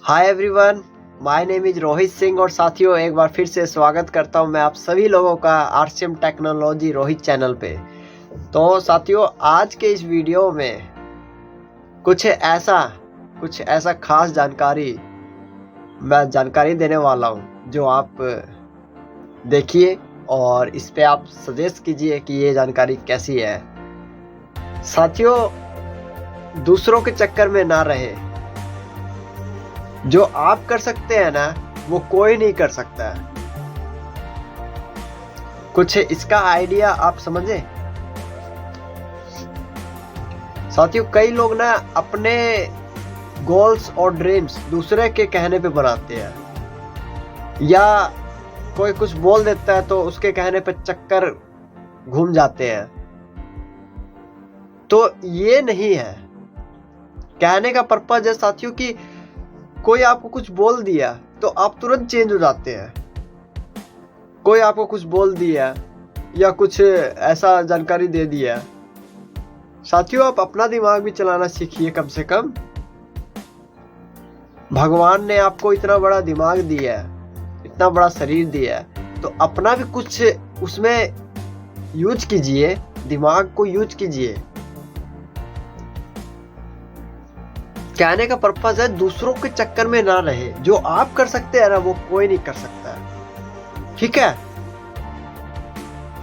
Hi everyone, my name is Rohit Singh और साथियों एक बार फिर से स्वागत करता हूं मैं आप सभी लोगों का आरसीएम टेक्नोलॉजी रोहित चैनल पे। तो साथियों आज के इस वीडियो में कुछ ऐसा खास जानकारी देने वाला हूं जो आप देखिए और इस पे आप सजेस्ट कीजिए कि ये जानकारी कैसी है। साथियों दूसरों के चक्कर में ना रहे, जो आप कर सकते हैं ना वो कोई नहीं कर सकता। कुछ इसका आइडिया आप समझे। साथियों कई लोग ना अपने गोल्स और ड्रीम्स दूसरे के कहने पे बनाते हैं, या कोई कुछ बोल देता है तो उसके कहने पे चक्कर घूम जाते हैं। तो ये नहीं है। कहने का पर्पज है साथियों कि कोई आपको कुछ बोल दिया तो आप तुरंत चेंज हो जाते हैं। कोई आपको कुछ बोल दिया या कुछ ऐसा जानकारी दे दिया, साथियों आप अपना दिमाग भी चलाना सीखिए। कम से कम भगवान ने आपको इतना बड़ा दिमाग दिया है, इतना बड़ा शरीर दिया है, तो अपना भी कुछ उसमें यूज कीजिए, दिमाग को यूज कीजिए। कहने का पर्पज है दूसरों के चक्कर में ना रहे। जो आप कर सकते हैं ना वो कोई नहीं कर सकता है, ठीक है।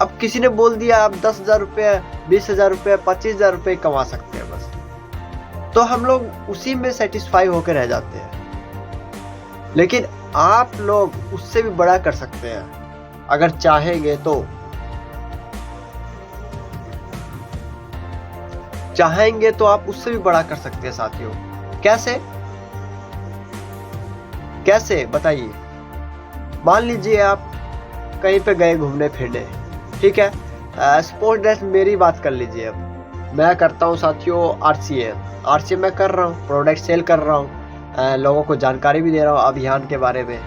अब किसी ने बोल दिया आप 10,000 रुपये, 20,000 रुपये, 25,000 रुपये कमा सकते हैं बस, तो हम लोग उसी में सेटिस्फाई होकर रह जाते हैं। लेकिन आप लोग उससे भी बड़ा कर सकते हैं अगर चाहेंगे तो। चाहेंगे तो आप उससे भी बड़ा कर सकते हैं साथियों। कैसे बताइए। मान लीजिए आप कहीं पे गए घूमने फिरने, ठीक है। सपोज दैट मेरी बात कर लीजिए। अब मैं करता हूँ साथियों आरसीएम मैं कर रहा हूँ, प्रोडक्ट सेल कर रहा हूँ, लोगों को जानकारी भी दे रहा हूँ अभियान के बारे में।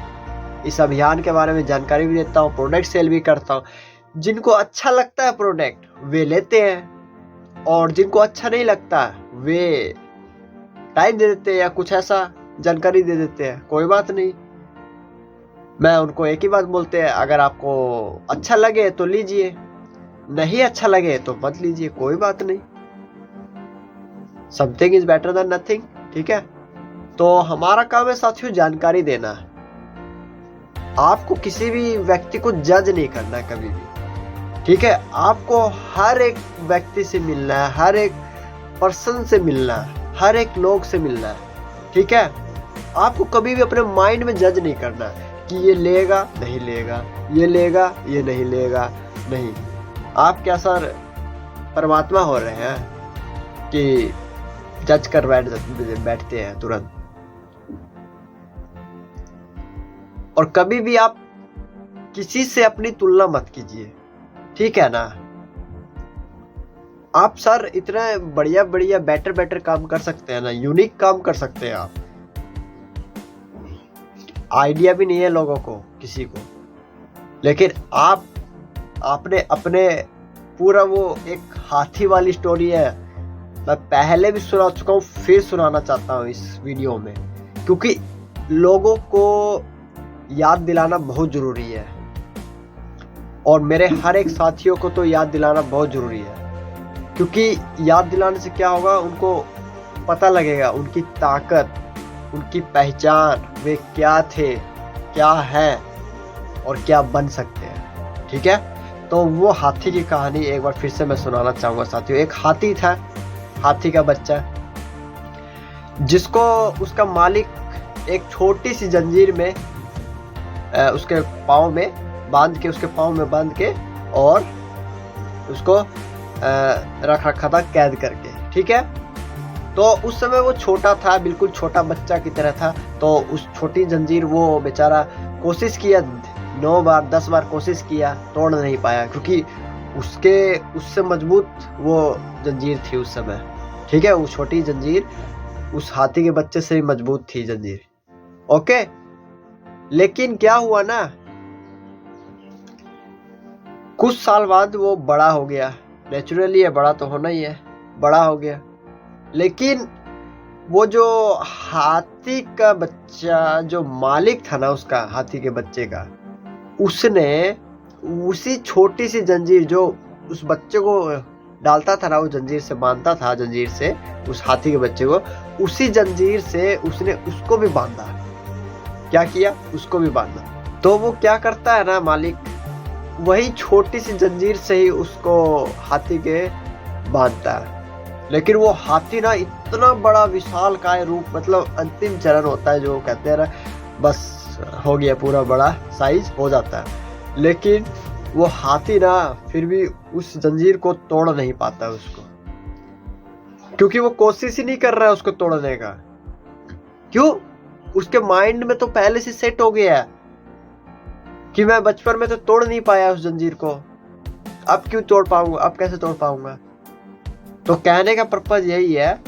इस अभियान के बारे में जानकारी भी देता हूँ, प्रोडक्ट सेल भी करता हूँ। जिनको अच्छा लगता है प्रोडक्ट वे लेते हैं, और जिनको अच्छा नहीं लगता वे टाइम दे देते हैं या कुछ ऐसा जानकारी दे देते हैं। कोई बात नहीं, मैं उनको एक ही बात बोलते हैं, अगर आपको अच्छा लगे तो लीजिए, नहीं अच्छा लगे तो मत लीजिए, कोई बात नहीं। Something is better than nothing, ठीक है। तो हमारा काम है साथियों जानकारी देना। आपको किसी भी व्यक्ति को जज नहीं करना कभी भी, ठीक है। आपको हर एक व्यक्ति से मिलना है, हर एक पर्सन से मिलना है, हर एक लोग से मिलना है, ठीक है। आपको कभी भी अपने माइंड में जज नहीं करना कि ये लेगा नहीं लेगा, ये लेगा ये नहीं लेगा। नहीं, आप क्या सर परमात्मा हो रहे हैं कि जज कर बैठते हैं तुरंत। और कभी भी आप किसी से अपनी तुलना मत कीजिए, ठीक है ना। आप सर इतना बढ़िया बेटर काम कर सकते हैं ना, यूनिक काम कर सकते हैं आप। आइडिया भी नहीं है लोगों को किसी को, लेकिन आपने अपने पूरा वो एक हाथी वाली स्टोरी है, मैं पहले भी सुना चुका हूँ, फिर सुनाना चाहता हूँ इस वीडियो में, क्योंकि लोगों को याद दिलाना बहुत जरूरी है। और मेरे हर एक साथियों को तो याद दिलाना बहुत जरूरी है, क्योंकि याद दिलाने से क्या होगा, उनको पता लगेगा उनकी ताकत, उनकी पहचान, वे क्या थे, क्या है और क्या बन सकते हैं, ठीक है। तो वो हाथी की कहानी एक बार फिर से मैं सुनाना चाहूँगा साथियों। एक हाथी था, हाथी का बच्चा, जिसको उसका मालिक एक छोटी सी जंजीर में उसके पाँव में बांध के और उसको रख रखा था कैद करके, ठीक है। तो उस समय वो छोटा था, बिल्कुल छोटा बच्चा की तरह था। तो उस छोटी जंजीर वो बेचारा कोशिश किया, 9 बार 10 बार कोशिश किया, तोड़ नहीं पाया, क्योंकि उससे मजबूत वो जंजीर थी उस समय, ठीक है। वो छोटी जंजीर उस हाथी के बच्चे से भी मजबूत थी जंजीर, ओके। लेकिन क्या हुआ ना, कुछ साल बाद वो बड़ा हो गया। नेचुरली है, बड़ा तो होना ही है, बड़ा हो गया। लेकिन वो जो हाथी का बच्चा, जो मालिक था ना उसका, हाथी के बच्चे का, उसने उसी छोटी सी जंजीर जो उस बच्चे को डालता था ना, वो जंजीर से बांधता था, जंजीर से उस हाथी के बच्चे को, उसी जंजीर से उसने उसको भी बांधा। क्या किया? उसको भी बांधा। तो वो क्या करता है ना मालिक, वही छोटी सी जंजीर से ही उसको हाथी के बांधता है। लेकिन वो हाथी ना इतना बड़ा विशालकाय रूप, मतलब अंतिम चरण होता है जो कहते हैं ना, बस हो गया पूरा बड़ा साइज हो जाता है, लेकिन वो हाथी ना फिर भी उस जंजीर को तोड़ नहीं पाता उसको, क्योंकि वो कोशिश ही नहीं कर रहा है उसको तोड़ने का। क्यों? उसके माइंड में तो पहले से सेट हो गया है कि मैं बचपन में तो तोड़ नहीं पाया उस जंजीर को, अब क्यों तोड़ पाऊंगा, अब कैसे तोड़ पाऊंगा। तो कहने का पर्पज यही है,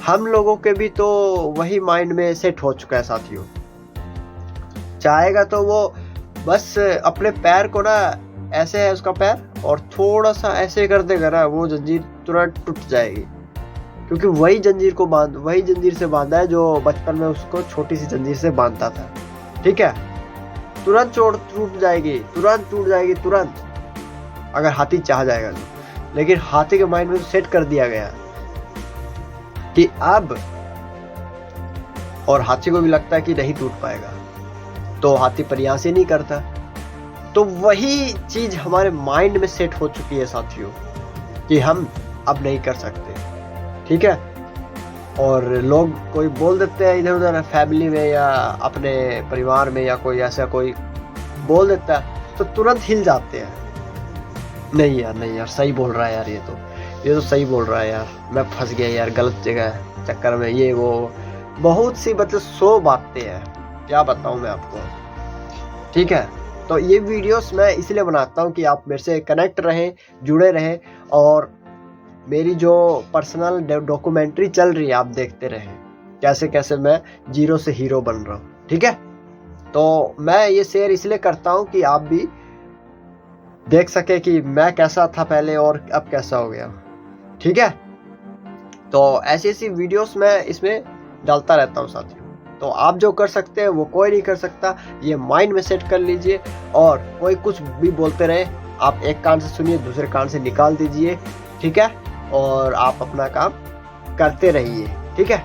हम लोगों के भी तो वही माइंड में सेट हो चुका है साथियों। चाहेगा तो वो बस अपने पैर को ना, ऐसे है उसका पैर, और थोड़ा सा ऐसे कर देगा ना, वो जंजीर तुरंत टूट जाएगी, क्योंकि वही जंजीर से बांधा है जो बचपन में उसको छोटी सी जंजीर से बांधता था। ठीक है, तुरंत टूट जाएगी, तुरंत, अगर हाथी चाह जाएगा तो। लेकिन हाथी के माइंड में तो सेट कर दिया गया कि अब, और हाथी को भी लगता है कि नहीं टूट पाएगा, तो हाथी प्रयास ही नहीं करता। तो वही चीज हमारे माइंड में सेट हो चुकी है साथियों, कि हम अब नहीं कर सकते। ठीक है, और लोग कोई बोल देते हैं इधर उधर फैमिली में या अपने परिवार में, या कोई ऐसा कोई बोल देता है तो तुरंत हिल जाते हैं, नहीं यार सही बोल रहा है यार, ये तो सही बोल रहा है यार, मैं फंस गया यार गलत जगह चक्कर में, ये वो बहुत सी मतलब 100 बातें हैं, क्या बताऊं मैं आपको। ठीक है, तो ये वीडियोस मैं इसलिए बनाता हूं कि आप मेरे से कनेक्ट रहें, जुड़े रहें, और मेरी जो पर्सनल डॉक्यूमेंट्री चल रही है आप देखते रहें, कैसे कैसे मैं जीरो से हीरो बन रहा हूँ। ठीक है, तो मैं ये शेयर इसलिए करता हूँ कि आप भी देख सके कि मैं कैसा था पहले और अब कैसा हो गया। ठीक है, तो ऐसी ऐसी वीडियोस मैं इसमें डालता रहता हूँ साथियों। तो आप जो कर सकते हैं वो कोई नहीं कर सकता, ये माइंड में सेट कर लीजिए, और कोई कुछ भी बोलते रहे, आप एक कान से सुनिए, दूसरे कान से निकाल दीजिए। ठीक है, और आप अपना काम करते रहिए। ठीक है,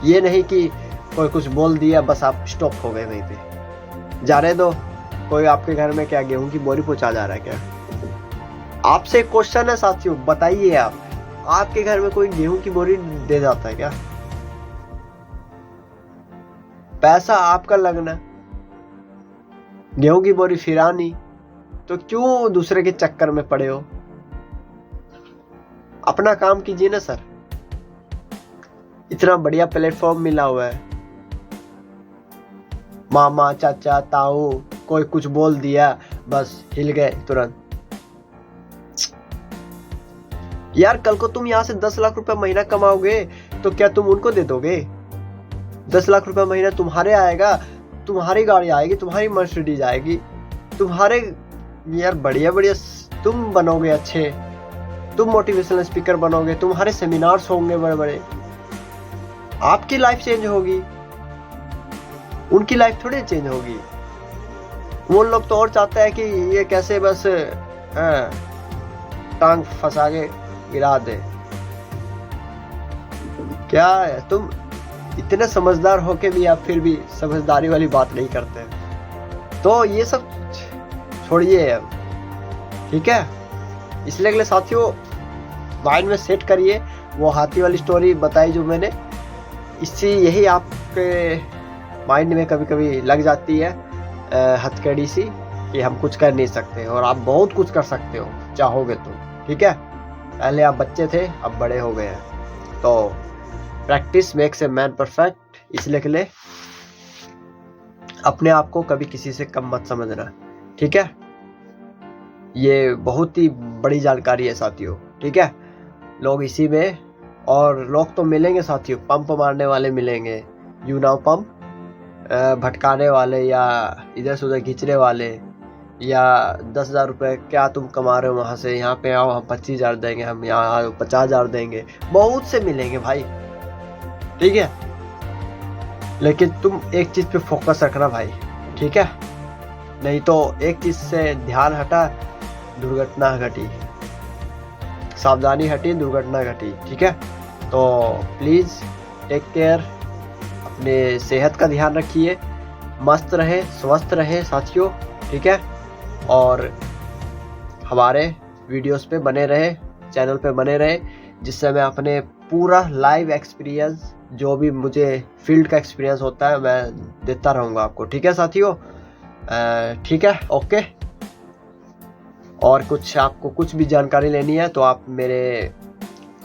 ये नहीं कि कोई कुछ बोल दिया बस आप स्टॉप हो गए वहीं पे, जाने दो। कोई आपके घर में क्या गेहूं की बोरी पहुंचा जा रहा है क्या? आपसे एक क्वेश्चन है साथियों, बताइए आप, आपके घर में कोई गेहूं की बोरी दे जाता है क्या? पैसा आपका लगना, गेहूं की बोरी फिरानी, तो क्यों दूसरे के चक्कर में पड़े हो? अपना काम कीजिए ना सर, इतना बढ़िया प्लेटफॉर्म मिला हुआ है। मामा, चाचा, ताऊ कोई कुछ बोल दिया बस हिल गए तुरंत। यार कल को तुम यहाँ से 10 लाख रुपए महीना कमाओगे तो क्या तुम उनको दे दोगे? 10 लाख रुपए महीना तुम्हारे आएगा, तुम्हारी गाड़ी आएगी, तुम्हारी मर्सिडीज आएगी, तुम्हारे यार बढ़िया बढ़िया तुम बनोगे, अच्छे तुम मोटिवेशनल स्पीकर बनोगे, तुम्हारे सेमिनार्स होंगे बड़े बड़े, आपकी लाइफ चेंज होगी, उनकी लाइफ थोड़ी चेंज होगी। वो लोग तो और चाहते हैं कि ये कैसे बस टांग फंसा के गिरा दे। क्या है, तुम इतने समझदार होके भी आप फिर भी समझदारी वाली बात नहीं करते, तो ये सब छोड़िए अब। ठीक है, इसलिए अगले साथियों माइंड में सेट करिए, वो हाथी वाली स्टोरी बताई जो मैंने, इससे यही आपके माइंड में कभी कभी लग जाती है हथकड़ी सी कि हम कुछ कर नहीं सकते, और आप बहुत कुछ कर सकते हो चाहोगे तो। ठीक है, पहले आप बच्चे थे, अब बड़े हो गए हैं। तो practice makes a man perfect, इसलिए के लिए अपने आप को कभी किसी से कम मत समझना। ठीक है, ये बहुत ही बड़ी जानकारी है साथियों। ठीक है, लोग इसी में, और लोग तो मिलेंगे साथियों, पंप मारने वाले मिलेंगे, यू नाउ पंप, भटकाने वाले या इधर से उधर खींचने वाले, या 10,000 रुपये क्या तुम कमा रहे हो वहाँ से, यहाँ पे आओ हम 25,000 देंगे, हम यहाँ 50,000 देंगे, बहुत से मिलेंगे भाई, ठीक है। लेकिन तुम एक चीज़ पे फोकस रखना भाई, ठीक है, नहीं तो एक चीज़ से ध्यान हटा, दुर्घटना घटी, सावधानी हटी, दुर्घटना घटी, ठीक है। तो प्लीज़ टेक केयर, अपने सेहत का ध्यान रखिए, मस्त रहे, स्वस्थ रहे साथियों, ठीक है। और हमारे वीडियोस पे बने रहे, चैनल पे बने रहे, जिससे मैं अपने पूरा लाइव एक्सपीरियंस, जो भी मुझे फील्ड का एक्सपीरियंस होता है, मैं देता रहूँगा आपको, ठीक है साथियों। ठीक है, ओके। और कुछ आपको कुछ भी जानकारी लेनी है तो आप मेरे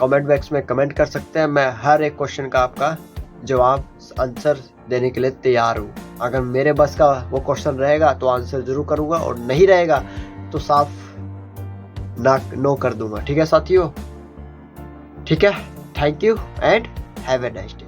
कमेंट बॉक्स में कमेंट कर सकते हैं, मैं हर एक क्वेश्चन का आपका जवाब, आंसर देने के लिए तैयार हूँ। अगर मेरे बस का वो क्वेश्चन रहेगा तो आंसर जरूर करूँगा, और नहीं रहेगा तो साफ नो कर दूंगा, ठीक है साथियों, ठीक है। Thank you and have a nice day.